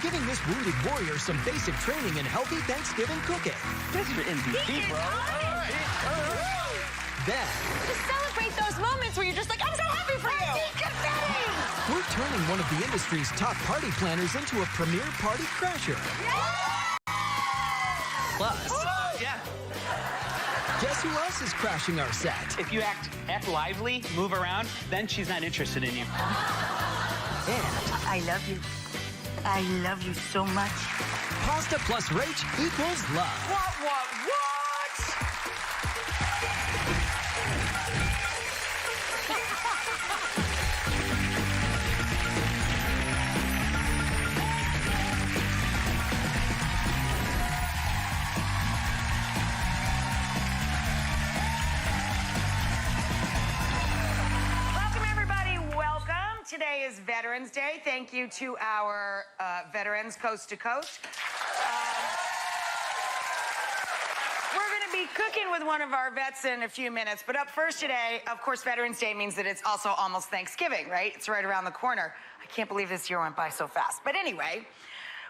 giving this wounded warrior some basic training in healthy Thanksgiving cooking. This is MVP, bro. Then, To celebrate those moments where you're just like, I'm so happy for you. Confetti! we're turning one of the industry's top party planners into a premier party crasher. Plus, guess who else is crashing our set? If you act lively, move around, then she's not interested in you. And I love you. I love you so much. pasta plus Rach equals love. What? Welcome, everybody. Welcome. Today is Veterans Day. Thank you to our veterans coast to coast. We're going to be cooking with one of our vets in a few minutes. But up first today, of course, Veterans Day means that it's also almost Thanksgiving, right? It's right around the corner. I can't believe this year went by so fast. But anyway,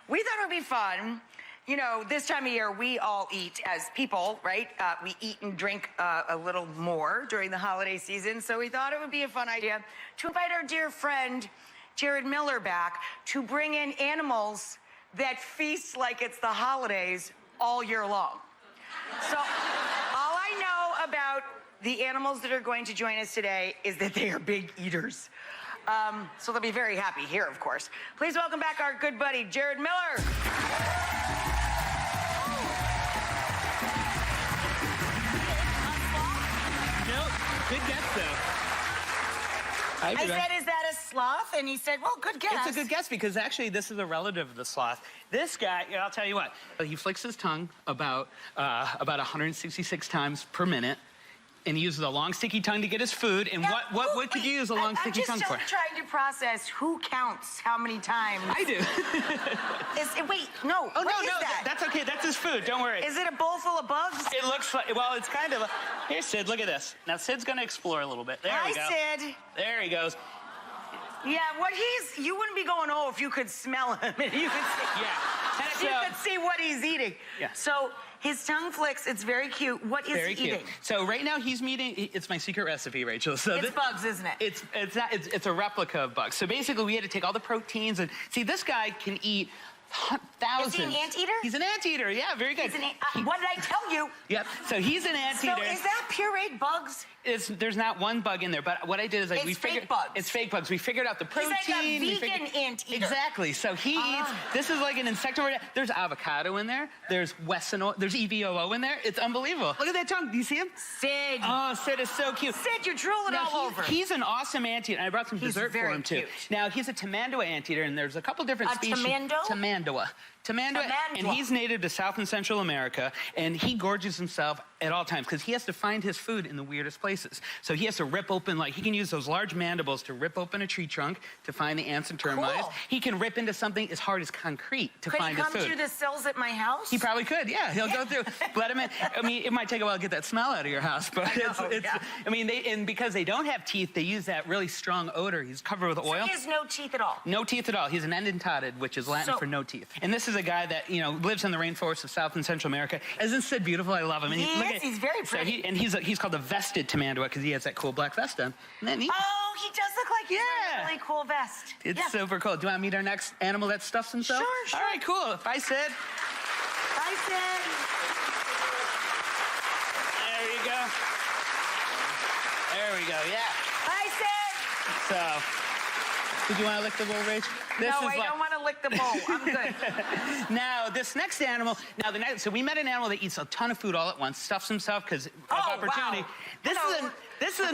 we thought it would be fun. You know, this time of year, we all eat as people, right? We eat and drink a little more during the holiday season. So we thought it would be a fun idea to invite our dear friend, Jared Miller, back to bring in animals that feast like it's the holidays all year long. So all I know about the animals that are going to join us today is that they are big eaters. So they'll be very happy here, of course. Please welcome back our good buddy, Jared Miller. No, good guess, though. I said, is that a sloth? And he said, well, good guess. It's a good guess because actually this is a relative of the sloth. This guy, I'll tell you what, he flicks his tongue about 166 times per minute. And he uses a long, sticky tongue to get his food. And Now, what could you use a long, sticky tongue for? I'm just still trying to process who counts how many times. I do. Wait, no. Oh, what no, is no, that? that's okay. That's his food. Don't worry. Is it a bowl full of bugs? It looks like, well, it's kind of, here, Sid, look at this. Now, Sid's going to explore a little bit. There we go. Hi, Sid. There he goes. Yeah, you wouldn't be going, oh, if you could smell him. If you could see, Yeah. if you could see what he's eating. Yeah. So his tongue flicks. It's very cute. What is Very he cute. eating? So right now he's eating, it's my secret recipe, Rachel. So It's bugs, isn't it? It's a replica of bugs. So basically we had to take all the proteins and, see, this guy can eat thousands. Is he an anteater? He's an anteater, yeah, very good. What did I tell you? Yep, so he's an anteater. So is that pureed bugs? There's not one bug in there, but what I did is It's we figured fake bugs. It's fake bugs. We figured out the protein. He's like a vegan anteater. Exactly. So he eats. This is like an insectivore. There's avocado in there. There's Wesson. There's EVOO in there. It's unbelievable. Look at that tongue. Do you see him? Sid. Oh, Sid is so cute. Sid, you're drooling Now, all over. He's an awesome anteater, and I brought some dessert for very him too. cute. Now he's a Tamandua anteater, and there's a couple different species. Tamando? Tamandua, and he's native to South and Central America, and he gorges himself at all times because he has to find his food in the weirdest places. So he has to rip open, like he can use those large mandibles to rip open a tree trunk to find the ants and termites. Cool. He can rip into something as hard as concrete to find his food. Could he come through the cells at my house? He probably could, yeah. He'll go through. Let him in. I mean, it might take a while to get that smell out of your house, but I mean, and because they don't have teeth, they use that really strong odor. He's covered with oil. So he has no teeth at all? No teeth at all. He's an edentata, which is Latin for no teeth. And this is a guy that, you know, lives in the rainforests of South and Central America. Isn't Sid beautiful? I love him. And He's very pretty. So he's called a vested Tamandua because he has that cool black vest on. And then Oh, he does look like he's wearing a really cool vest. It's super cool. Do you want to meet our next animal that stuffs himself? Sure. All right, cool. Bye, Sid. Bye, Sid. There you go. There we go, yeah. Bye, Sid. So, did you want to lick the bowl, Rach? No, I don't want to lick the bowl. I'm good. Now, this next animal, so we met an animal that eats a ton of food all at once, stuffs himself because of opportunity. Wow. This is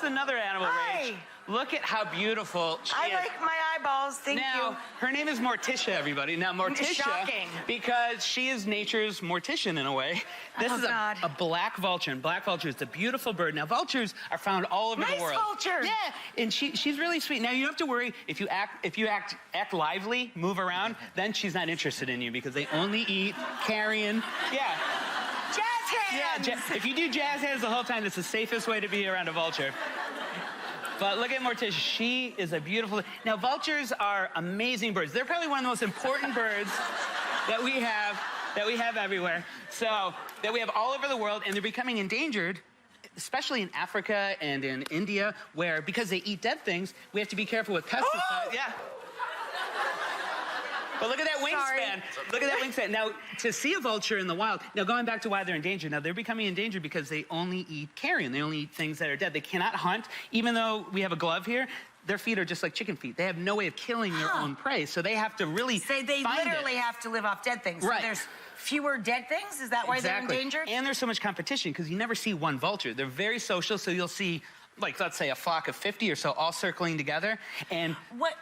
another animal, Hi. Rach. Look at how beautiful she I is. like my eyeballs. Thank you. Her name is Morticia, everybody. Now, Morticia, Shocking. because she is nature's mortician in a way. This is God. a black vulture, and black vulture is a beautiful bird. Now, vultures are found all over the world. Nice vulture. Yeah, and she's really sweet. Now, you don't have to worry if you act lively, move around, then she's not interested in you because they only eat carrion. Yeah. Jazz hands. Yeah, if you do jazz hands the whole time, it's the safest way to be around a vulture. But look at Morticia. She is a beautiful... Now, vultures are amazing birds. They're probably one of the most important birds that we have everywhere. So, that we have all over the world, and they're becoming endangered, especially in Africa and in India, where, because they eat dead things, we have to be careful with pesticides. Yeah. But look at that wingspan. Look at that wingspan. Now, to see a vulture in the wild, now going back to why they're endangered, now they're becoming endangered because they only eat carrion. They only eat things that are dead. They cannot hunt. Even though we have a glove here, their feet are just like chicken feet. They have no way of killing their own prey, so they have to really find literally have to live off dead things. Right. So there's fewer dead things? Is that why they're endangered? And there's so much competition because you never see one vulture. They're very social, so you'll see, like, let's say a flock of 50 or so all circling together. And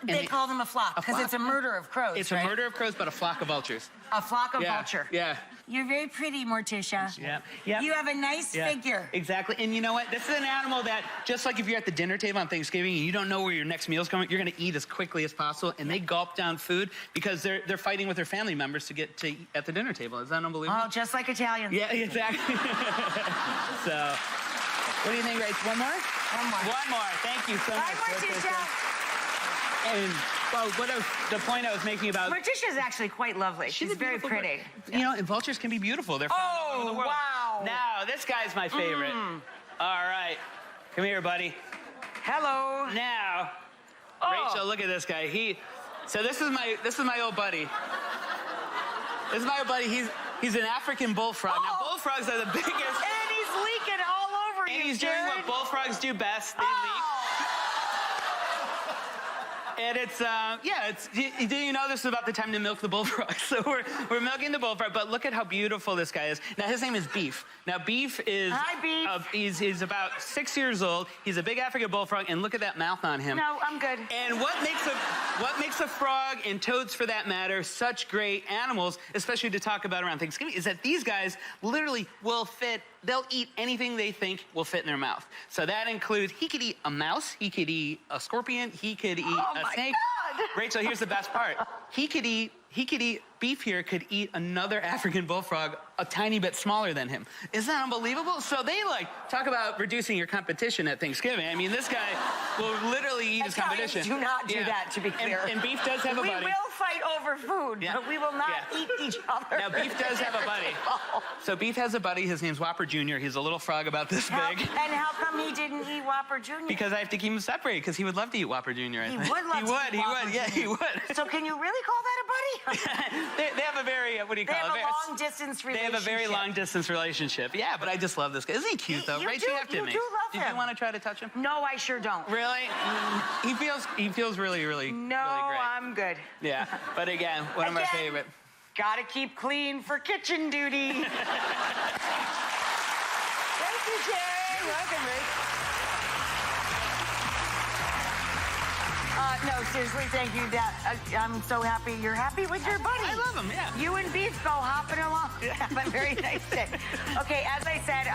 they call them a flock because it's a murder of crows. It's a murder of crows, but a flock of vultures. A flock of vulture. Yeah. You're very pretty, Morticia. Yeah. Yeah. You have a nice figure. Exactly. And you know what? This is an animal that, just like if you're at the dinner table on Thanksgiving and you don't know where your next meal's coming, you're going to eat as quickly as possible. And they gulp down food because they're fighting with their family members to get to eat at the dinner table. Is that unbelievable? Oh, just like Italians. Yeah, exactly. So, what do you think, Rach? One more? One more. One more. Thank you so much. Bye, Morticia. And, well, the point I was making about... Morticia is actually quite lovely. She's very pretty. You know, and vultures can be beautiful. They're found all over the world. Wow. Now, this guy's my favorite. All right. Come here, buddy. Hello. Now, Rachel, look at this guy. So this is my old buddy. This is my old buddy. He's an African bullfrog. Now, bullfrogs are the biggest... And he's leaking all over you, And he's doing what bullfrogs do best. They leak. And it's, do you know this is about the time to milk the bullfrog? So we're milking the bullfrog, but look at how beautiful this guy is. Now, his name is Beef. Now, Beef is... Hi, Beef. He's about 6 years old. He's a big African bullfrog, and look at that mouth on him. No, I'm good. And what makes a frog, and toads for that matter, such great animals, especially to talk about around Thanksgiving, is that these guys literally will fit... They'll eat anything they think will fit in their mouth. So that includes, he could eat a mouse, he could eat a scorpion, he could eat a snake. God. Rachel, here's the best part. Beef here could eat another African bullfrog a tiny bit smaller than him. Isn't that unbelievable? So they talk about reducing your competition at Thanksgiving. I mean, this guy will literally eat his competition. Do not do that, to be clear. And Beef does have a buddy. We will fight over food, but we will not eat each other. Now, Beef does have a buddy. So Beef has a buddy. His name's Whopper Jr. He's a little frog about this big. And how come he didn't eat Whopper Jr.? Because I have to keep him separated, because he would love to eat Whopper Jr. He would love to eat Whopper Jr. Yeah, he would. So can you really call that a buddy? They have a very, what do you call it? They have a long-distance relationship. They have a very long-distance relationship. Yeah, but I just love this guy. Isn't he cute, though? Right? You have to admit. You do love him. Did you want to try to touch him? No, I sure don't. Really? He feels really, really, really great. I'm good. Yeah, but again, one of my favorite. Gotta keep clean for kitchen duty. Thank you, Jay. You're welcome, Rach. No, seriously, thank you. I'm so happy you're happy with your buddy. I love him, yeah. You and Beef go hopping along. Have a very nice day. Okay, as I said,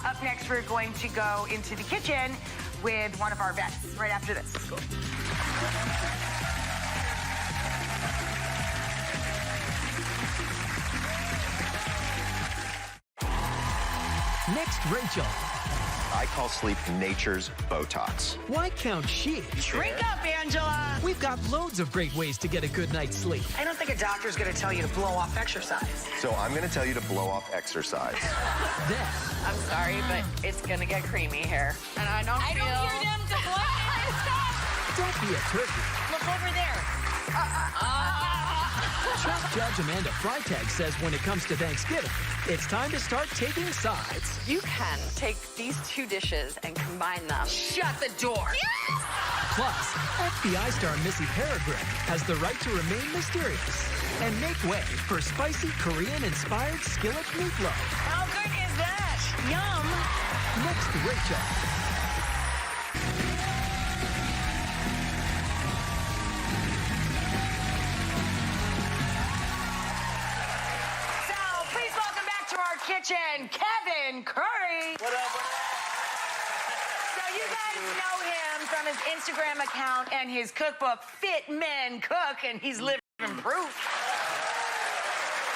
up next we're going to go into the kitchen with one of our vets right after this. Cool. Next, Rachel. I call sleep nature's Botox. Why count sheep? Drink up, Angela. We've got loads of great ways to get a good night's sleep. I don't think a doctor's going to tell you to blow off exercise. So I'm going to tell you to blow off exercise. Then, I'm sorry, but it's going to get creamy here. And I don't hear them to don't be a turkey. Look over there. Chef Judge Amanda Freitag says when it comes to Thanksgiving, it's time to start taking sides. You can take these two dishes and combine them. Shut the door. Yes! Plus, FBI star Missy Peregrine has the right to remain mysterious and make way for spicy Korean-inspired skillet meatloaf. How good is that? Yum. Next, Rachel. Kitchen, Kevin Curry. What up? So you guys know him from his Instagram account and his cookbook, Fit Men Cook, and he's living proof.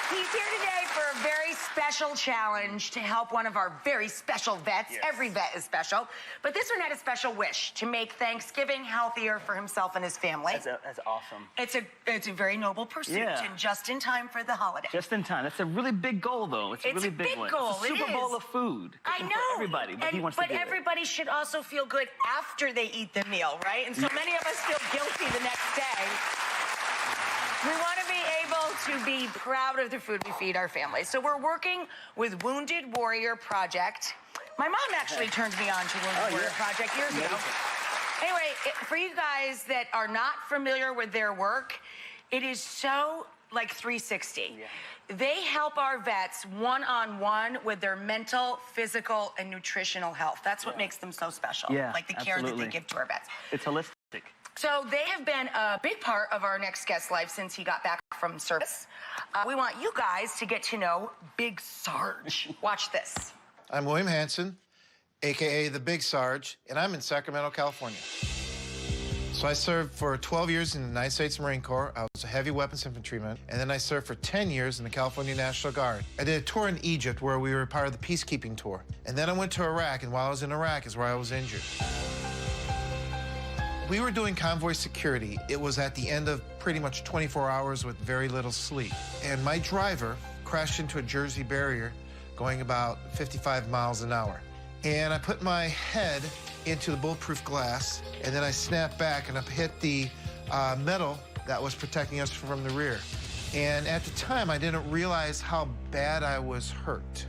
He's here today for a very special challenge to help one of our very special vets. Yes. Every vet is special. But this one had a special wish to make Thanksgiving healthier for himself and his family. That's awesome. It's a very noble pursuit, Yeah. and just in time for the holiday. Just in time. That's a really big goal, though. It's a really big one. goal. It's a Super It Bowl is. of food. I Cooking know. For everybody, but he wants to do everybody should also feel good after they eat the meal, right? And so many of us feel guilty the next day. We want to be able to be proud of the food we feed our families. So we're working with Wounded Warrior Project. My mom actually turned me on to Wounded Warrior Project years ago. Anyway, for you guys that are not familiar with their work, it is so like 360. Yeah. They help our vets one-on-one with their mental, physical, and nutritional health. That's what makes them so special. Yeah, like the care that they give to our vets. It's holistic. So they have been a big part of our next guest's life since he got back from service. We want you guys to get to know Big Sarge. Watch this. I'm William Hanson, AKA the Big Sarge, and I'm in Sacramento, California. So I served for 12 years in the United States Marine Corps. I was a heavy weapons infantryman, and then I served for 10 years in the California National Guard. I did a tour in Egypt where we were part of the peacekeeping tour. And then I went to Iraq, and while I was in Iraq is where I was injured. We were doing convoy security. It was at the end of pretty much 24 hours with very little sleep. And my driver crashed into a Jersey barrier going about 55 miles an hour. And I put my head into the bulletproof glass, and then I snapped back and I hit the metal that was protecting us from the rear. And at the time, I didn't realize how bad I was hurt.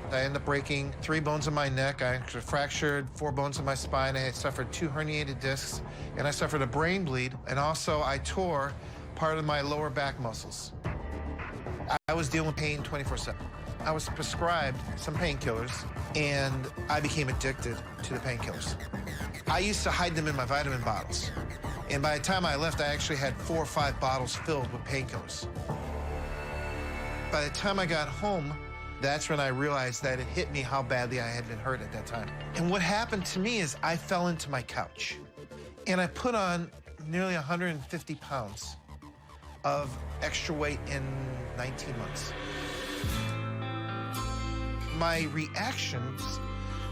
I ended up breaking 3 bones in my neck. I actually fractured 4 bones in my spine. I had suffered 2 herniated discs, and I suffered a brain bleed. And also, I tore part of my lower back muscles. I was dealing with pain 24/7. I was prescribed some painkillers, and I became addicted to the painkillers. I used to hide them in my vitamin bottles. And by the time I left, I actually had 4 or 5 bottles filled with painkillers. By the time I got home, that's when I realized that it hit me how badly I had been hurt at that time. And what happened to me is I fell into my couch, and I put on nearly 150 pounds of extra weight in 19 months. My reactions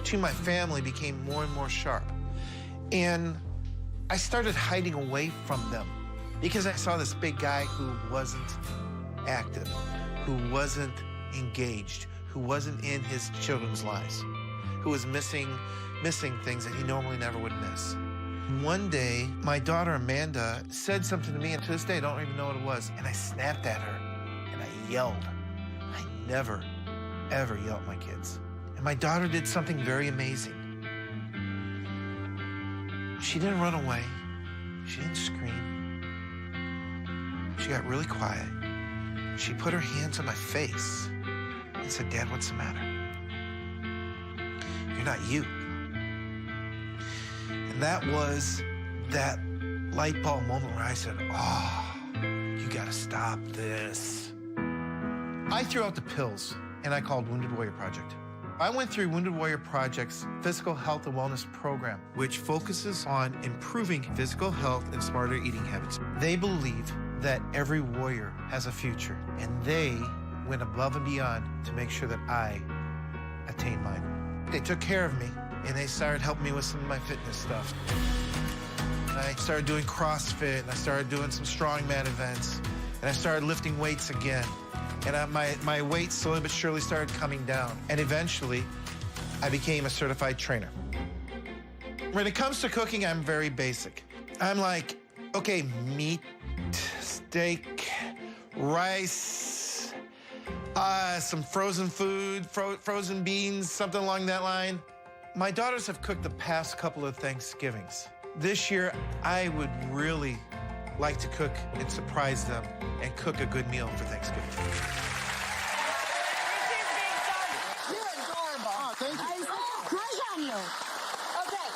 to my family became more and more sharp. And I started hiding away from them because I saw this big guy who wasn't active, who wasn't engaged, who wasn't in his children's lives, who was missing things that he normally never would miss. One day, my daughter Amanda said something to me, and to this day I don't even know what it was, and I snapped at her and I yelled. I never, ever yell at my kids. And my daughter did something very amazing. She didn't run away. She didn't scream. She got really quiet. She put her hands on my face and said, "Dad, what's the matter? You're not you." And that was that light bulb moment where I said, "Oh, you gotta stop this." I threw out the pills, and I called Wounded Warrior Project. I went through Wounded Warrior Project's Physical Health and Wellness Program, which focuses on improving physical health and smarter eating habits. They believe that every warrior has a future, and they went above and beyond to make sure that I attained mine. They took care of me, and they started helping me with some of my fitness stuff. I started doing CrossFit, and I started doing some strongman events, and I started lifting weights again. And my weight slowly but surely started coming down. And eventually, I became a certified trainer. When it comes to cooking, I'm very basic. I'm like, okay, meat, steak, rice, some frozen food, frozen beans, something along that line. My daughters have cooked the past couple of Thanksgivings. This year, I would really like to cook and surprise them and cook a good meal for Thanksgiving. You're adorable. Oh, thank you. Crush on you. Okay,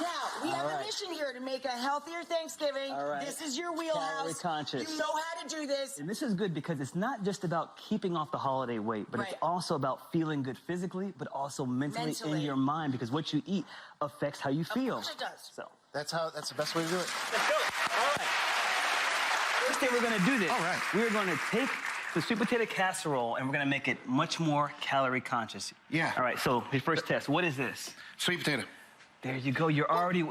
now we have a mission here to make a healthier Thanksgiving. All right. This is your wheelhouse. Calorie conscious. You know how to do this. And this is good because it's not just about keeping off the holiday weight, but Right. it's also about feeling good physically, but also mentally in your mind, because what you eat affects how you feel. Of course it does. So That's the best way to do it. let's do it. All right. First day we're going to do this. All right. We're going to take the sweet potato casserole, and we're gonna make it much more calorie conscious. Yeah. All right, so your first test, what is this? Sweet potato. There you go, you're already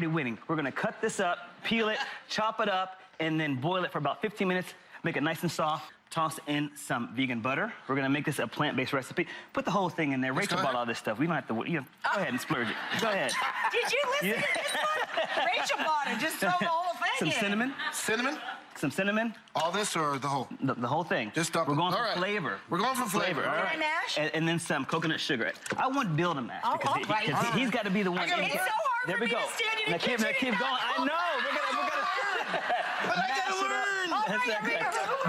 winning. We're gonna cut this up, peel it, chop it up, and then boil it for about 15 minutes, make it nice and soft. Toss in some vegan butter. We're gonna make this a plant-based recipe. Put the whole thing in there. Rachel bought all this stuff. We don't have to, go ahead and splurge it. Go ahead. Did you listen to this one? Rachel bought it. Just throw the whole thing Some in. cinnamon. Cinnamon? Some cinnamon. All this or the whole? The whole thing. Just double. We're going for All right. flavor. We're going for flavor. All Can right. I mash? And then some coconut sugar. I want Bill to mash because he's got to be the one. It's so hard There for we me go. to stand in Now the keep kitchen going. and I know. We're gonna. But I gotta learn.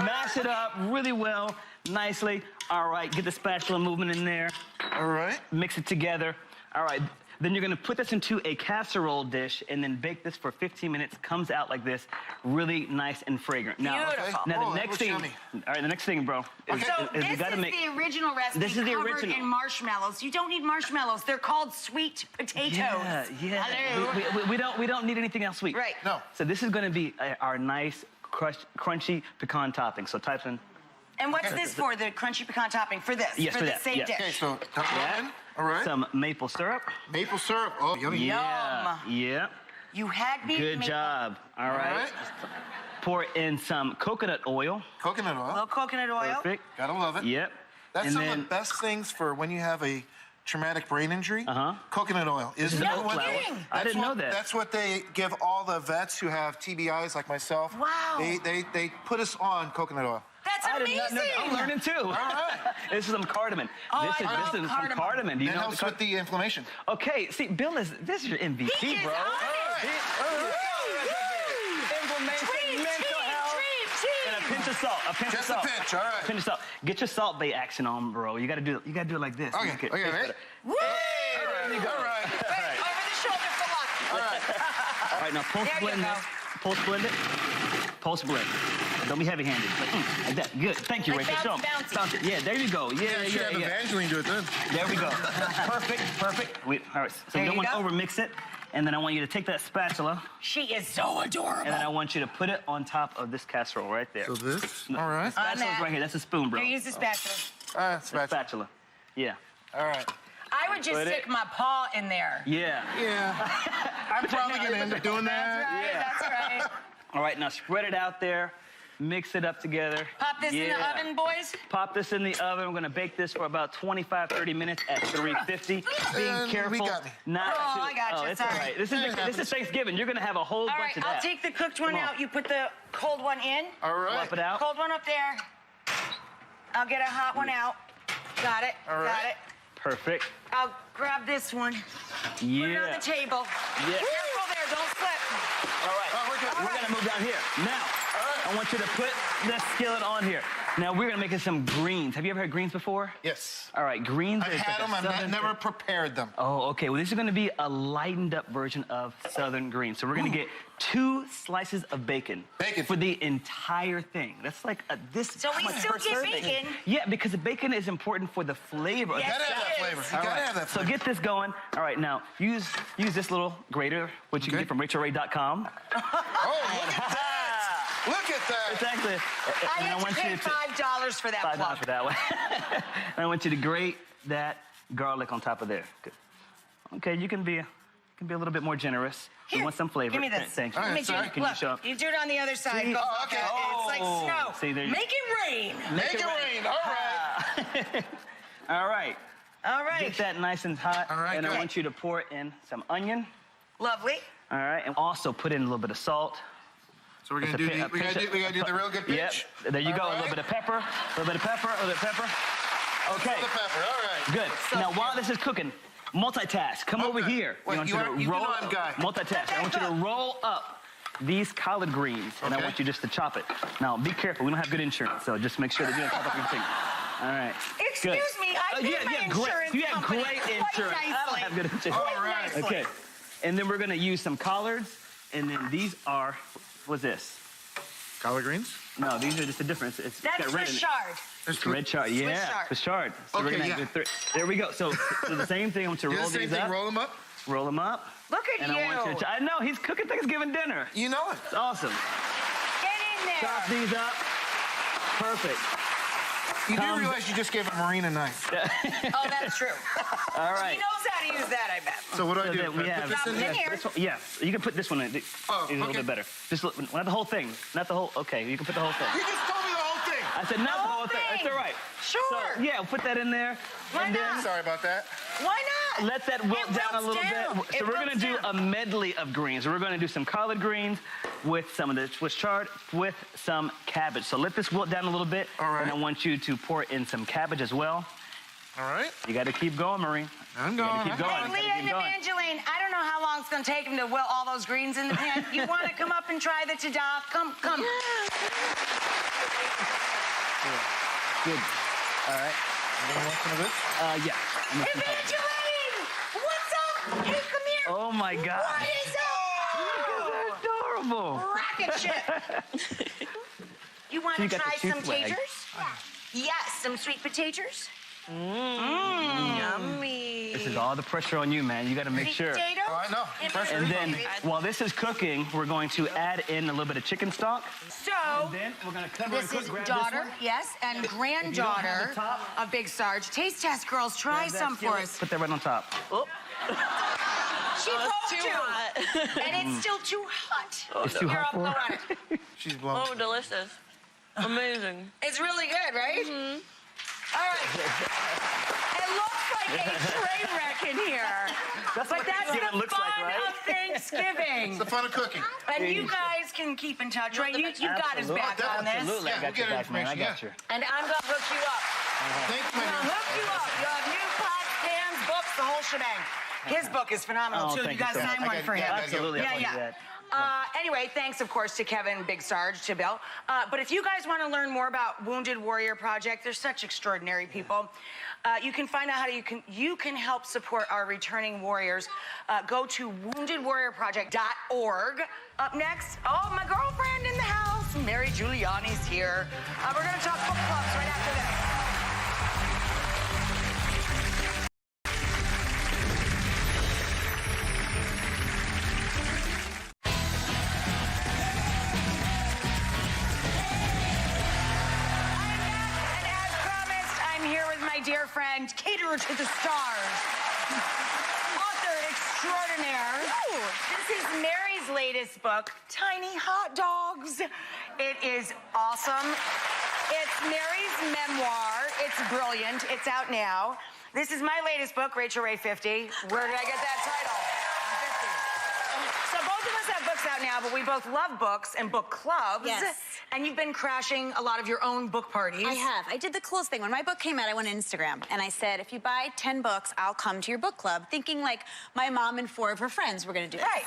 Mash it up really well, nicely. All right, get the spatula movement in there. All right. Mix it together. All right. Then you're gonna put this into a casserole dish and then bake this for 15 minutes. Comes out like this, really nice and fragrant. Now, Beautiful. now Oh, the that next looks thing. yummy. All right, the next thing, bro. Is, So is this we gotta is make. the original recipe This is the covered original. in marshmallows. You don't need marshmallows. They're called sweet potatoes. Yeah. Hello. We don't need anything else sweet. Right. No. So this is gonna be our nice, crunchy pecan topping. So type in. And what's this for, the crunchy pecan topping? For this? Yes, for for the that, same yeah. dish? Okay, so top that, one. All right. some maple syrup. Maple syrup. Oh, yummy. Yeah. Yeah. You had me Good make job. All right. All right. Pour in some coconut oil. Coconut a oil. little coconut oil. Perfect. Gotta love it. Yep. That's and some then, of the best things for when you have a traumatic brain injury. Uh-huh. Coconut oil. Is No what- kidding. I didn't know that. That's what they give all the vets who have TBIs like myself. Wow. They put us on coconut oil. That's I did amazing. not know that. I'm learning too. All right. This is some cardamom. Oh, this I love is some cardamom. cardamom. Do you It know helps what with the inflammation. Okay, see, Bill this is your MVP, He is bro. on it. Inflammation, Team, mental health, and a pinch of salt. A pinch Just of a salt. pinch, all right. Pinch of salt. Get your salt bay action on, bro. You gotta do it like this. Okay, Make it okay, taste right? better. Woo! There you go. All right. Wait, over the shoulder for luck. All right. All right, now pulse There you blend go. this. Pulse blend it. Pulse blend. Don't be heavy-handed. Like that. Good. Thank you, Like Rachel. Show 'em. bouncy. Bounce it. Yeah, there you go. Yeah, You should have Evangeline do it then. There we go. Perfect. All right, so There we don't you want to go. overmix it. And then I want you to take that spatula, She is so adorable. and then I want you to put it on top of this casserole right there. So this. All right. Spatula's that. right here. That's a spoon, bro. Here, use the spatula. Spatula. Spatula. Yeah. All right. I would just Put it- stick my paw in there. Yeah. Yeah. I'm probably gonna end up doing That's that. right, that's right. All right, now spread it out there. Mix it up together. Pop this in the oven, boys. Pop this in the oven. We're gonna bake this for about 25, 30 minutes at 350. Being And careful we got me. not Oh, to. I got you, it's all sorry. right. This is Thanksgiving. You're gonna have a whole All bunch right, of I'll that. take the cooked one Come on. out. You put the cold one in. All right. Flop it out. Cold one up there. I'll get a hot one out. Got it. All Got right. it. Perfect. I'll grab this one. Put it on Yeah. the table. Yeah. Careful there, don't slip. All right. Oh, we're good. We're gonna move down here. Now, I want you to put the skillet on here. Now we're gonna make it some greens. Have you ever had greens before? Yes. All right, greens. I've is had like them. a I've southern- never prepared them. Oh, okay. Well, this is going to be a lightened up version of southern greens. So we're going to get 2 slices of bacon. Bacon. For the entire thing. That's like this. So we much still per get serving. bacon? Yeah, because the bacon is important for the flavor. of Yes, Gotta the have it that is. flavor. You All gotta right, have that so flavor. get this going. All right, now use this little grater, which you can Okay. get from RachelRay.com. Oh, look at that! Look at that! Exactly. I had to pay $5 for that $5 plug. for that one. And I want you to grate that garlic on top of there. Good. Okay, you can be a little bit more generous. We Here, want some flavor. Give me this. Thank you. Let me sorry. do it. Can you Look, show? you do it on the other side. See? Goes Oh, like okay. that. It's like Oh. snow. See, there you Make it rain. Make it rain. All right. All right. All right. Get that nice and hot. All right, and I good. want you to pour in some onion. Lovely. All right. And also put in a little bit of salt. So we're gonna It's a do pi- the a we gotta pinch do, of- the real good Yep. pitch. There you go. All A little right. bit of pepper. A little bit of pepper. A little bit of pepper. Okay. The pepper. All right. Good. Now, while this is cooking, multitask. Come over Okay. here. Wait, I want you to know roll I'm guy. Multitask. I want you to roll up these collard greens, and I Okay. want you just to chop it. Now, be careful. We don't have good insurance, so just make sure that you don't chop up everything. All right. Excuse Good. me, I paid my insurance You had company great quite insurance. I don't nicely. have good insurance. All right. nicely. Okay. And then we're gonna use some collards, and then these are, what's this? Collard greens. No, these are just a difference. It's That's got red in Swiss it. chard. There's Red chard, yeah. chard. Swiss chard. So we're Okay, gonna yeah. have there we go. So the same thing. I want you to Do roll the same these thing. up. Roll them up. Roll them up. Look at And you. I want you to. I know he's cooking Thanksgiving dinner. You know it. It's awesome. Get in there. Chop these up. Perfect. You do realize you just gave a Marine a knife. Oh, that's true. All right. He knows how to use that, I bet. So what do I So do? that we have, Drop it in here. this one, yeah, you can put this one in. It's a little bit better. Just not the whole thing. Not the whole. Okay, you can put the whole thing. You just told me the whole thing. I said not the whole thing. That's all right. Sure. So, yeah, put that in there. Why and then not? Sorry about that. Why not? let that wilt down a little bit. So we're gonna do a medley of greens. We're gonna do some collard greens with some of the Swiss chard with some cabbage. So let this wilt down a little bit. All right. And I want you to pour in some cabbage as well. All right. You gotta keep going, Marie. I'm You going. gotta keep going. Hey, You Leah gotta and keep going. Evangeline, I don't know how long it's going to take them to wilt all those greens in the pan. You want to come up and try the ta-da? Come. Good. All right. You want some of this? Yeah. I'm gonna keep going. Evangeline! What's up? Hey, come here. Oh my God. What is up? Adorable. Rocket ship. You want So you to got try the some two flags. taters? Yes, some sweet potatoes. Yummy. This is all the pressure on you, man. You gotta make sure. Potatoes? Oh, I know. Pressure. And then, while this is cooking, we're going to add in a little bit of chicken stock. So, Then we're gonna cover this is daughter, yes, and granddaughter of Big Sarge. Taste test, girls. Try some for us. Put that right on top. She Oh, won't it's too do. hot. And it's still too hot. It's too Here, hot I'll for blow her. on it. She's blowing. Oh, delicious. Amazing. It's really good, right? Mm-hmm. All right. It looks like a train wreck in here. That's But what that's Thanksgiving the looks fun like, right? of Thanksgiving. It's the fun of cooking. And you guys can keep in touch, right? You got his back on this. Absolutely, I Yeah, got your we'll get back, man. I information, got you. And I'm going to hook you up. Thanks, I'm going to man. hook you up. You'll have new pots, pans, books, the whole shebang. His book is phenomenal, Oh, too. thank You you guys so much. signed one for him. Absolutely, Yeah, I'll do yeah. that. Anyway, thanks, of course, to Kevin, Big Sarge, to Bill. But if you guys want to learn more about Wounded Warrior Project, they're such extraordinary people. You can find out how you can help support our returning warriors. Go to woundedwarriorproject.org. Up next, oh, my girlfriend in the house, Mary Giuliani's here. We're going to talk book clubs right after this. Dear friend, caterer to the stars, author extraordinaire. This is Mary's latest book, Tiny Hot Dogs. It is awesome. It's Mary's memoir. It's brilliant. It's out now. This is my latest book, Rachael Ray 50. Where did I get that title? I'm 50. So both of us have books out now, but we both love books and book clubs. Yes. And you've been crashing a lot of your own book parties. I have. I did the coolest thing. When my book came out, I went on Instagram and I said, if you buy 10 books, I'll come to your book club, thinking like my mom and 4 of her friends were gonna do it. Right.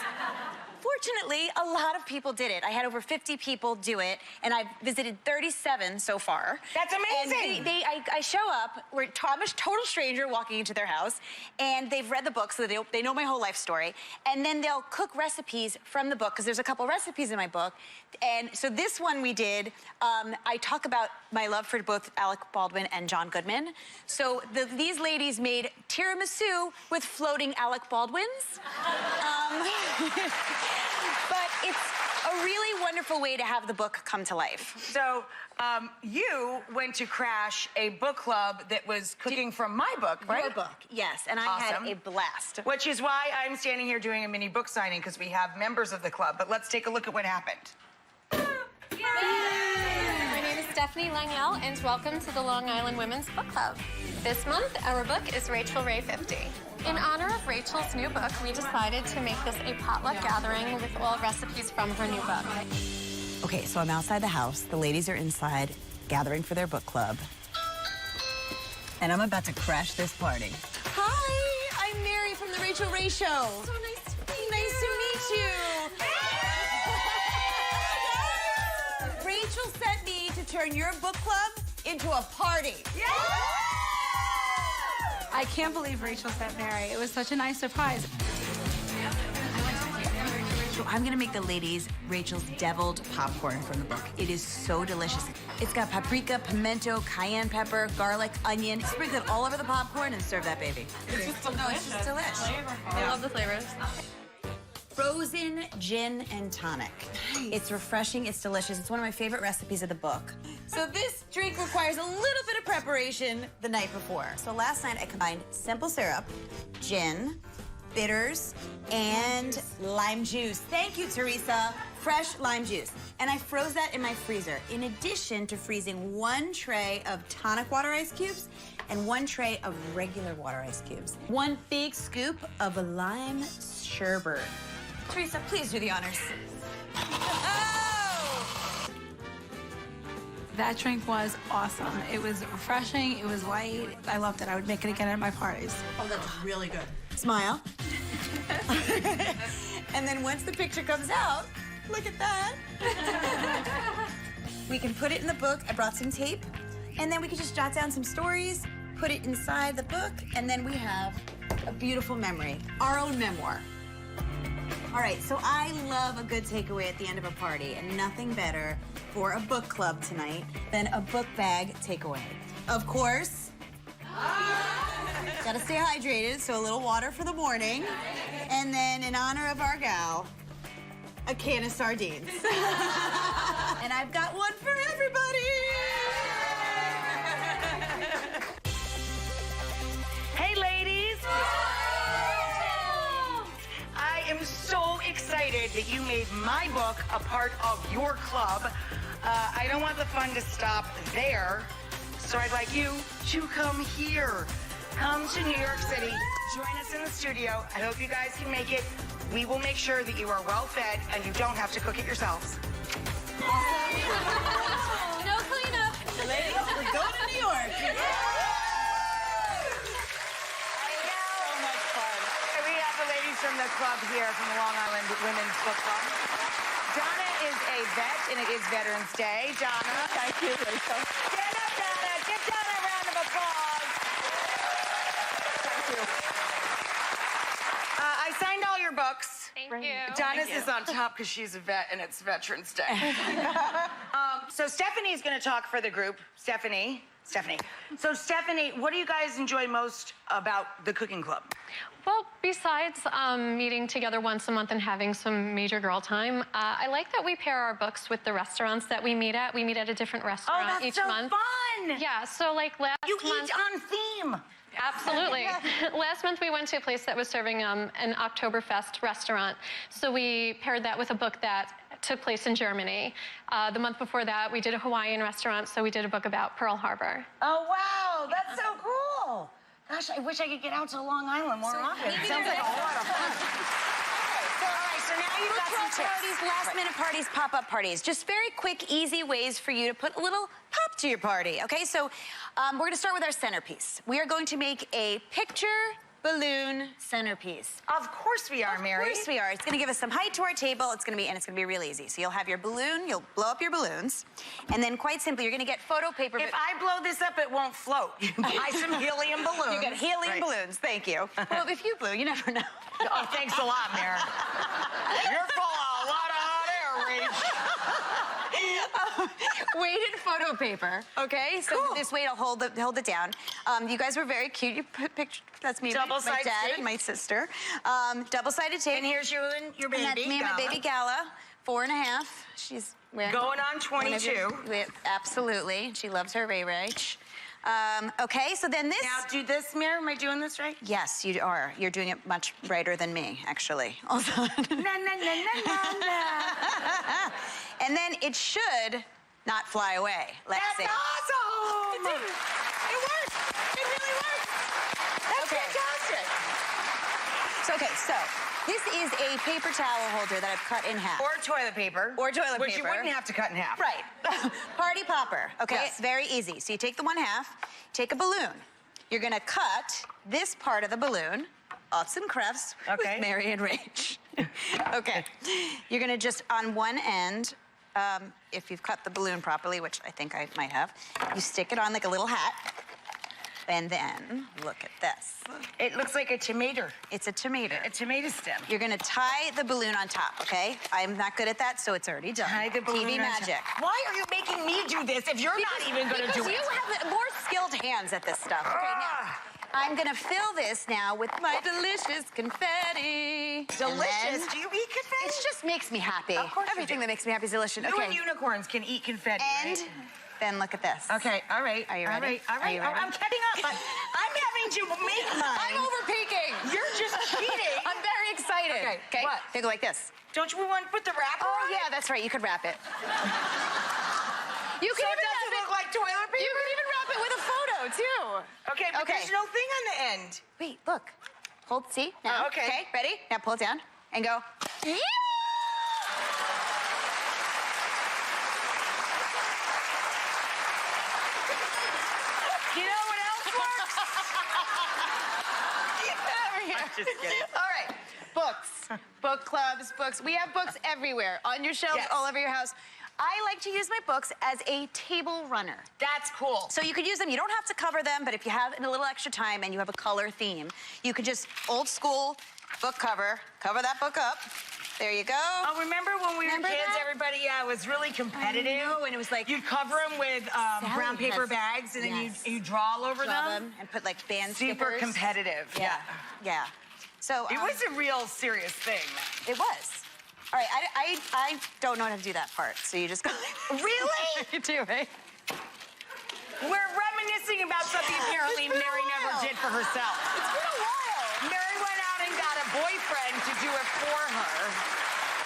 Fortunately, a lot of people did it. I had over 50 people do it, and I've visited 37 so far. That's amazing. And I show up, I'm a total stranger walking into their house, and they've read the book, so they know my whole life story, and then they'll cook recipes from the book, because there's a couple recipes in my book. And so this one we did, I talk about my love for both Alec Baldwin and John Goodman. So these ladies made tiramisu with floating Alec Baldwins. But it's a really wonderful way to have the book come to life. So you went to crash a book club that was cooking from my book, right? Your book, yes, and I Awesome. had a blast. Which is why I'm standing here doing a mini book signing, because we have members of the club. But let's take a look at what happened. My name is Stephanie Langell, and welcome to the Long Island Women's Book Club. This month, our book is Rachael Ray 50. In honor of Rachel's new book, we decided to make this a potluck gathering with all recipes from her new book. Okay, so I'm outside the house. The ladies are inside, gathering for their book club. And I'm about to crash this party. Hi, I'm Mary from the Rachael Ray Show. So nice to meet you. Nice to meet you. Rachel sent me to turn your book club into a party. I can't believe Rachel sent Mary. It was such a nice surprise. So I'm gonna make the ladies Rachel's deviled popcorn from the book. It is so delicious. It's got paprika, pimento, cayenne pepper, garlic, onion. Sprinkle it all over the popcorn and serve that baby. It's just delicious. It's just delish. I love the flavors. frozen gin and tonic. Nice. It's refreshing, it's delicious. It's one of my favorite recipes of the book. So this drink requires a little bit of preparation the night before. So last night I combined simple syrup, gin, bitters, and lime juice. Thank you, Teresa. Fresh lime juice. And I froze that in my freezer, in addition to freezing 1 tray of tonic water ice cubes and 1 tray of regular water ice cubes. 1 big scoop of a lime sherbet. Teresa, please do the honors. Oh! That drink was awesome. It was refreshing, it was light. I loved it. I would make it again at my parties. Oh, that's really good. Smile. And then once the picture comes out, look at that. We can put it in the book. I brought some tape. And then we can just jot down some stories, put it inside the book, and then we have a beautiful memory, our own memoir. All right, so I love a good takeaway at the end of a party, and nothing better for a book club tonight than a book bag takeaway. Of course, gotta stay hydrated, so a little water for the morning, and then in honor of our gal, a can of sardines. And I've got one for everybody. Hey, ladies. I am so excited that you made my book a part of your club. I don't want the fun to stop there, so I'd like you to come here. Come to New York City. Join us in the studio. I hope you guys can make it. We will make sure that you are well fed and you don't have to cook it yourselves. No cleanup. Ladies, we're going to New York. We have the ladies from the club here, from the Long Island Women's Book Club. Donna is a vet, and it is Veterans Day. Donna. Thank you, Rachel. Stand up, Donna. Give Donna a round of applause. Thank you. I signed all your books. Thank you. Donna's is on top because she's a vet, and it's Veterans Day. So Stephanie's going to talk for the group. Stephanie. So Stephanie, what do you guys enjoy most about the cooking club? Well, besides meeting together once a month and having some major girl time, I like that we pair our books with the restaurants that we meet at. We meet at a different restaurant each month. Fun! Yeah, so like last month... You eat on theme! Absolutely. Last month we went to a place that was serving an Oktoberfest restaurant. So we paired that with a book that took place in Germany. The month before that, we did a Hawaiian restaurant, so we did a book about Pearl Harbor. Oh, wow, that's so cool. Gosh, I wish I could get out to Long Island more often. It sounds like a lot of fun. All right, so now you've got some tips. Parties, last-minute parties, pop-up parties. Just very quick, easy ways for you to put a little pop to your party, okay? So we're going to start with our centerpiece. We are going to make a picture balloon centerpiece. Of course we are, Mary. Of course we are. It's going to give us some height to our table. It's going to be real easy. So you'll have your balloon. You'll blow up your balloons, and then quite simply, you're going to get photo paper. If I blow this up, it won't float. You buy some helium balloons. You get helium balloons. Thank you. Well, if you blew, you never know. Oh, thanks a lot, Mary. You're full of a lot of hot air, Rach. Weighted photo paper, okay? So Cool. this weight will hold it down. You guys were very cute. You put picture. That's me, my Double-sided daddy, tape. my sister. Double-sided tape. And here's you and your baby, And that's me and my Gala. baby Gala, 4.5. She's wearing Going on 22. Absolutely. She loves her Rach. Okay, so then this. Now do this, Mary. Am I doing this right? Yes, you are. You're doing it much brighter than me, actually. Also. Na, na, na, na, na. And then it should not fly away. Let's see. That's awesome! It works! It really works! That's fantastic! So this is a paper towel holder that I've cut in half. Or toilet paper. Or toilet Which paper. you wouldn't have to cut in half. Right. Party popper, okay? Yes. Very easy. So you take the 1/2, take a balloon. You're gonna cut this part of the balloon, arts and crafts, with Mary and Rach. Okay. You're gonna just, on one end, if you've cut the balloon properly, which I think I might have, you stick it on like a little hat. And then, look at this. It looks like a tomato. It's a tomato. A tomato stem. You're gonna tie the balloon on top, okay? I'm not good at that, so it's already done. Tie the balloon TV on top. magic. Why are you making me do this if you're not even gonna do it? Because you have more skilled hands at this stuff. Okay, now, I'm gonna fill this now with my delicious confetti. Delicious? Do you eat This just makes me happy. Of course you Everything do. that makes me happy is delicious. You Okay. and unicorns can eat confetti, And right? then look at this. Okay, all right. Are you ready? All right. Are you ready? I'm catching up, but I'm having to make mine. I'm over-peeking. You're just cheating. I'm very excited. Okay, what? They go like this. Don't you want to put the wrapper Oh, on? yeah, that's right. You could wrap it. You So can it even doesn't wrap look like toilet paper? You can even wrap it with a photo, too. Okay, but Okay. there's no thing on the end. Wait, look. Hold, see? Now. Okay. Okay, ready? Now pull it down and go. Yeah! You know what else works? Get over here. Just kidding. All right. Books, book clubs, books. We have books everywhere, on your shelves, Yes. all over your house. I like to use my books as a table runner. That's cool. So you could use them. You don't have to cover them, but if you have a little extra time and you have a color theme, you could just old school book cover that book up. There you go. Oh, remember when we Remember were kids, that? everybody was really competitive? I know, and it was like... You'd cover them with brown paper has- bags, and then yes. you draw all over Draw them. and put like band Super stickers. competitive. Yeah. Yeah. So It was a real serious thing. It was. All right, I don't know how to do that part, so you just go. Really? You do, right? We're reminiscing about something apparently It's been a Mary never while. did for herself. It's been a while. Mary went out and got a boyfriend to do it for her.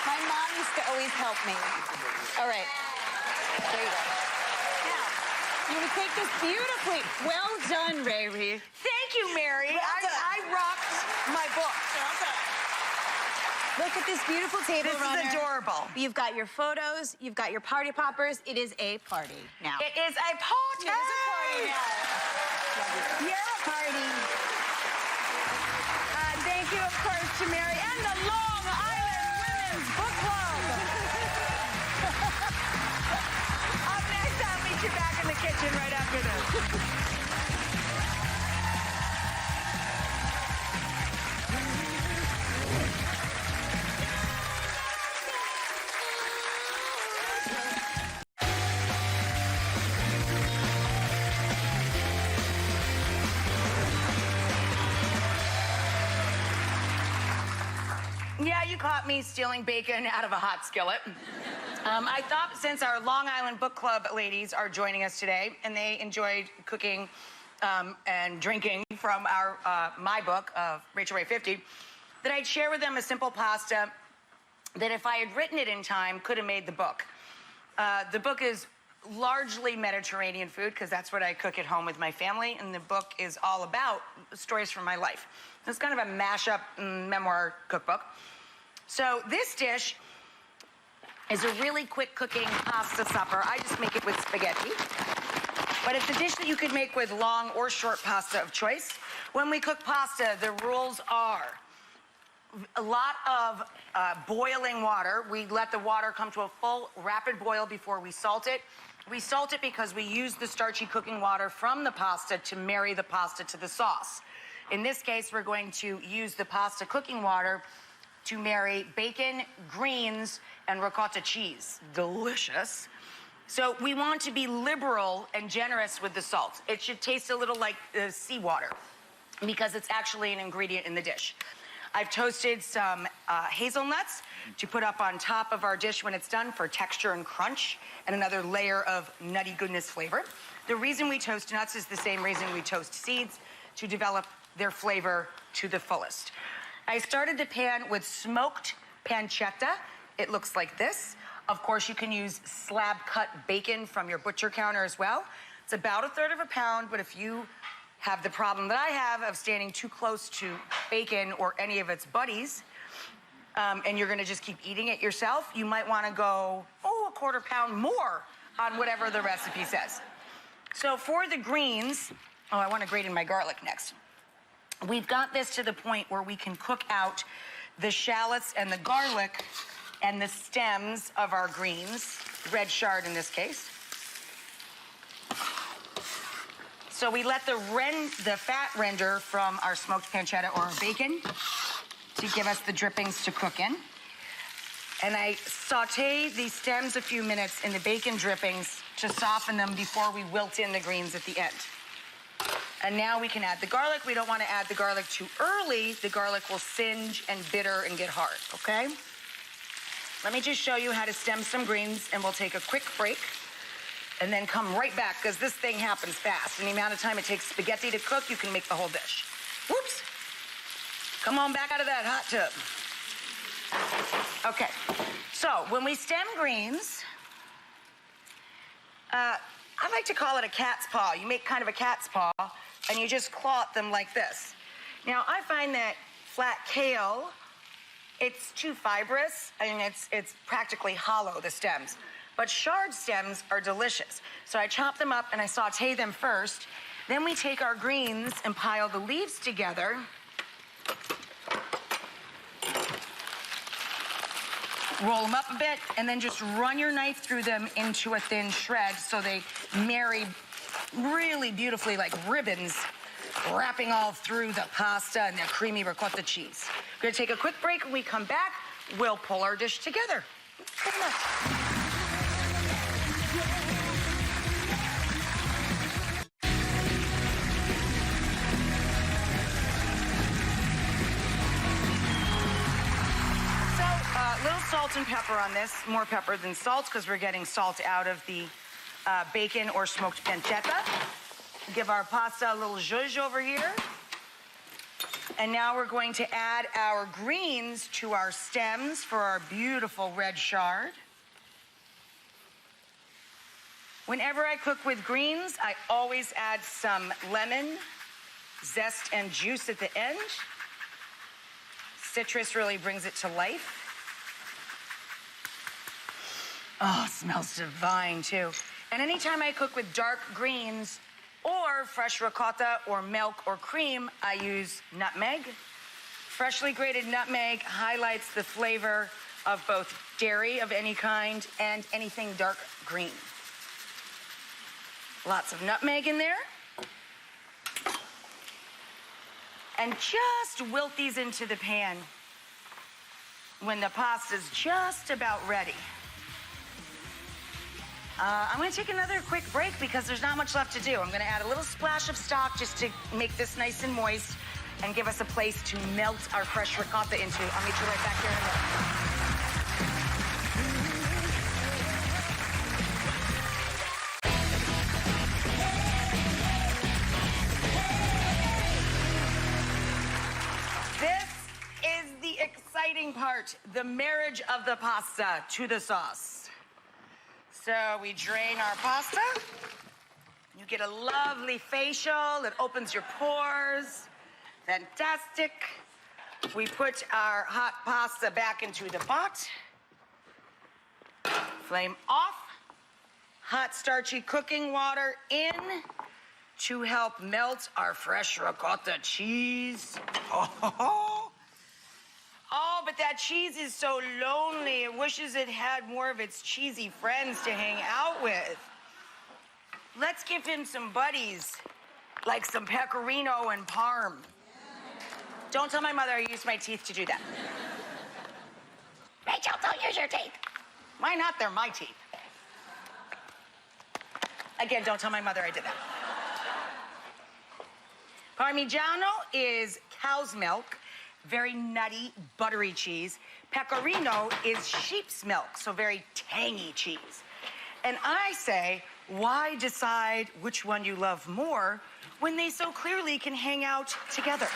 My mom used to always help me. All right. There you go. Now, you would take this beautifully. Well done, Riri. Thank you, Mary. I rocked my book. Look at this beautiful table This runner. is adorable. You've got your photos. You've got your party poppers. It is a party now. It is a party. It is a party now. You're a party. Thank you, of course, to Mary and the Long Island Women's Book Club. Up next, I'll meet you back in the kitchen right after this. Yeah, you caught me stealing bacon out of a hot skillet. I thought since our Long Island Book Club ladies are joining us today, and they enjoyed cooking and drinking from my book of Rachael Ray 50, that I'd share with them a simple pasta that if I had written it in time, could have made the book. The book is largely Mediterranean food, because that's what I cook at home with my family, and the book is all about stories from my life. It's kind of a mashup memoir cookbook. So this dish is a really quick cooking pasta supper. I just make it with spaghetti. But it's a dish that you could make with long or short pasta of choice. When we cook pasta, the rules are a lot of boiling water. We let the water come to a full, rapid boil before we salt it. We salt it because we use the starchy cooking water from the pasta to marry the pasta to the sauce. In this case, we're going to use the pasta cooking water to marry bacon, greens, and ricotta cheese. Delicious. So we want to be liberal and generous with the salt. It should taste a little like seawater because it's actually an ingredient in the dish. I've toasted some hazelnuts to put up on top of our dish when it's done for texture and crunch and another layer of nutty goodness flavor. The reason we toast nuts is the same reason we toast seeds, to develop their flavor to the fullest. I started the pan with smoked pancetta. It looks like this. Of course, you can use slab cut bacon from your butcher counter as well. It's about 1/3 pound, but if you have the problem that I have of standing too close to bacon or any of its buddies, and you're gonna just keep eating it yourself, you might wanna go, 1/4 pound more on whatever the recipe says. So for the greens, I wanna grate in my garlic next. We've got this to the point where we can cook out the shallots and the garlic and the stems of our greens, red chard in this case. So we let the fat render from our smoked pancetta or our bacon to give us the drippings to cook in. And I saute these stems a few minutes in the bacon drippings to soften them before we wilt in the greens at the end. And now we can add the garlic. We don't want to add the garlic too early. The garlic will singe and bitter and get hard, okay? let me just show you how to stem some greens, and we'll take a quick break and then come right back, because this thing happens fast. In the amount of time it takes spaghetti to cook, you can make the whole dish. Whoops. Come on back out of that hot tub. Okay, so when we stem greens, I like to call it a cat's paw. You make kind of a cat's paw, and you just claw at them like this. Now, I find that flat kale, it's too fibrous, and it's practically hollow, the stems. But chard stems are delicious. So I chop them up and I saute them first. Then we take our greens and pile the leaves together. Roll them up a bit, and then just run your knife through them into a thin shred so they marry really beautifully like ribbons, wrapping all through the pasta and the creamy ricotta cheese. We're gonna take a quick break. When we come back, we'll pull our dish together. Good luck. Little salt and pepper on this, more pepper than salt, because we're getting salt out of the bacon or smoked pancetta. Give our pasta a little zhuzh over here. And now we're going to add our greens to our stems for our beautiful red chard. Whenever I cook with greens, I always add some lemon zest and juice at the end. Citrus really brings it to life. Oh, smells divine, too. And anytime I cook with dark greens or fresh ricotta or milk or cream, I use nutmeg. Freshly grated nutmeg highlights the flavor of both dairy of any kind and anything dark green. Lots of nutmeg in there. And just wilt these into the pan when the pasta's just about ready. I'm gonna take another quick break because there's not much left to do. I'm gonna add a little splash of stock just to make this nice and moist and give us a place to melt our fresh ricotta into. I'll meet you right back here in a minute. This is the exciting part, the marriage of the pasta to the sauce. So we drain our pasta. You get a lovely facial. It opens your pores. Fantastic. We put our hot pasta back into the pot. Flame off. Hot starchy cooking water in to help melt our fresh ricotta cheese. Oh, but that cheese is so lonely. It wishes it had more of its cheesy friends to hang out with. Let's give him some buddies, like some pecorino and parm. Don't tell my mother I used my teeth to do that. Rachel, don't use your teeth. Why not? They're my teeth. Again, don't tell my mother I did that. Parmigiano is cow's milk. Very nutty, buttery cheese. Pecorino is sheep's milk, so very tangy cheese. And I say, why decide which one you love more when they so clearly can hang out together?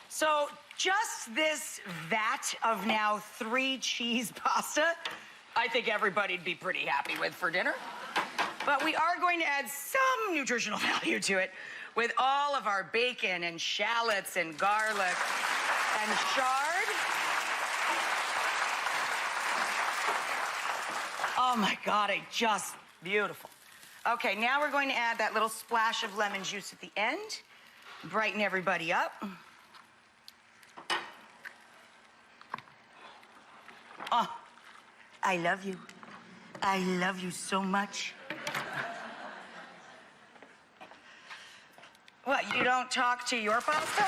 So just this vat of now 3 cheese pasta, I think everybody'd be pretty happy with for dinner. But we are going to add some nutritional value to it with all of our bacon and shallots and garlic and chard. Oh my God, beautiful. Okay, now we're going to add that little splash of lemon juice at the end. Brighten everybody up. Oh, I love you. I love you so much. What, you don't talk to your pasta?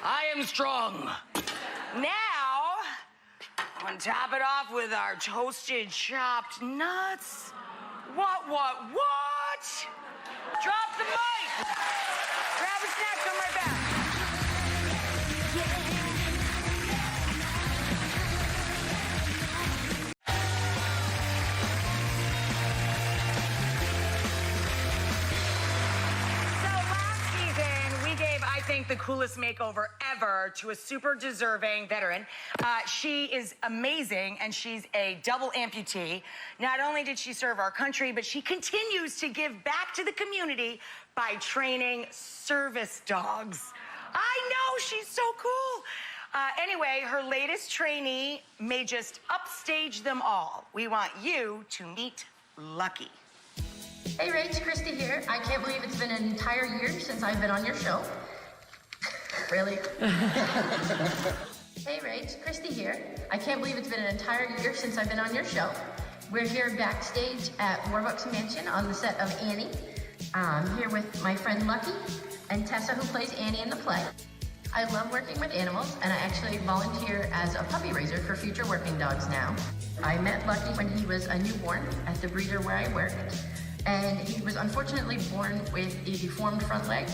I am strong. Now, top it off with our toasted chopped nuts. What? Drop the mic. Grab a snack, come right back. I think the coolest makeover ever to a super deserving veteran. She is amazing, and she's a double amputee. Not only did she serve our country, but she continues to give back to the community by training service dogs. I know, she's so cool. Anyway, her latest trainee may just upstage them all. We want you to meet Lucky. Hey, Rach, Christy here. I can't believe it's been an entire year since I've been on your show. Really? Hey, Rach, Christy here. I can't believe it's been an entire year since I've been on your show. We're here backstage at Warbucks Mansion on the set of Annie. I'm here with my friend Lucky and Tessa, who plays Annie in the play. I love working with animals, and I actually volunteer as a puppy raiser for future working dogs now. I met Lucky when he was a newborn at the breeder where I worked, and he was unfortunately born with a deformed front leg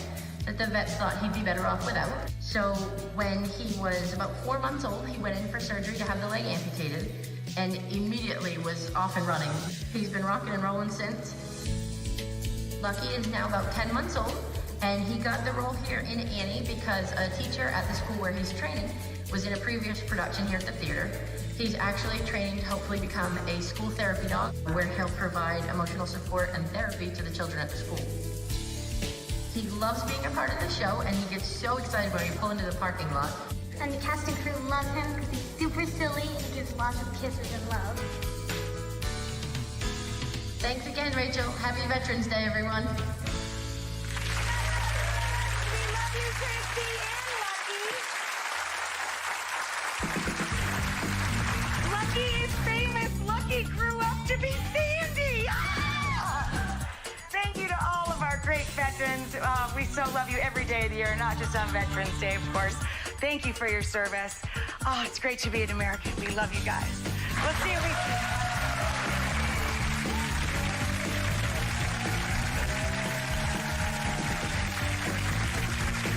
that the vets thought he'd be better off without. So when he was about 4 months old, he went in for surgery to have the leg amputated and immediately was off and running. He's been rocking and rolling since. Lucky is now about 10 months old, and he got the role here in Annie because a teacher at the school where he's training was in a previous production here at the theater. He's actually training to hopefully become a school therapy dog where he'll provide emotional support and therapy to the children at the school. He loves being a part of the show, and he gets so excited when we pull into the parking lot. And the cast and crew love him because he's super silly and gives lots of kisses and love. Thanks again, Rachel. Happy Veterans Day, everyone. We love you, Christy and Lucky. Lucky is famous. Lucky grew up to be Sandy. Ah! Thank you to all of our great veterans. We so love you every day of the year, not just on Veterans Day, of course. Thank you for your service. Oh, it's great to be an American. We love you guys. We'll see you.